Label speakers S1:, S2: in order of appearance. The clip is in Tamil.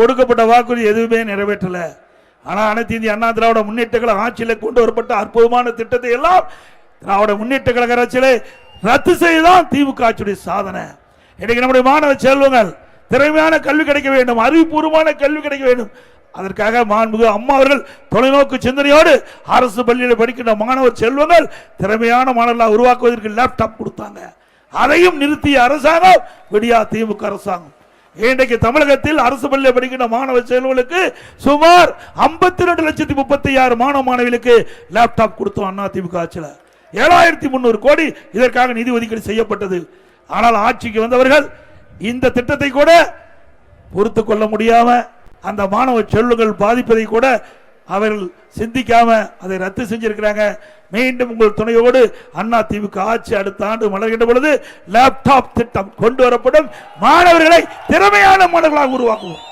S1: கொடுக்கப்பட்ட வாக்குறுதி எதுவுமே நிறைவேற்றல. ஆனா அனைத்து இந்திய அண்ணா திராவிட முன்னேற்ற கழக ஆட்சியில் கொண்டு வரப்பட்ட அற்புதமான திட்டத்தை எல்லாம் திராவிட முன்னேற்ற கழக ஆட்சியிலே ரத்து செய்துதான் திமுக ஆட்சியுடைய சாதனை. இன்னைக்கு நம்முடைய மாணவ செல்வங்கள் திறமையான கல்வி கிடைக்க வேண்டும், அறிவுபூர்வமான கல்வி கிடைக்க வேண்டும். அதற்காக மாண்புமிகு அம்மா அவர்கள் தொலைநோக்கு சிந்தனையோடு அரசு பள்ளியில் படிக்கின்ற மாணவர் செல்வங்கள் திறமையான மாணவர்களாக உருவாக்குவதற்கு லேப்டாப் கொடுத்தாங்க. அதையும் நிறுத்திய அரசாங்கம் விடியா திமுக அரசாங்கம். இன்றைக்கு தமிழகத்தில் அரசு பள்ளியில் படிக்கின்ற மாணவ செல்வங்களுக்கு சுமார் 52,36,000 மாணவ மாணவிகளுக்கு லேப்டாப் கொடுத்தோம் அண்ணா திமுக ஆட்சியில். 7,300 கோடி இதற்காக நிதி ஒதுக்கீடு செய்யப்பட்டது. ஆனால் ஆட்சிக்கு வந்தவர்கள் இந்த திட்டத்தை கூட பொறுத்து கொள்ள முடியாம அந்த மாணவ செல்வங்கள் பாதிப்பதை கூட அவர்கள் சிந்திக்காம அதை ரத்து செஞ்சிருக்கிறாங்க. மீண்டும் உங்கள் துணையோடு அண்ணா திமுக ஆட்சி அடுத்த ஆண்டு மலர்கின்ற பொழுது லேப்டாப் திட்டம் கொண்டு வரப்படும், மாணவர்களை திறமையான மாணவர்களாக உருவாக்குவோம்.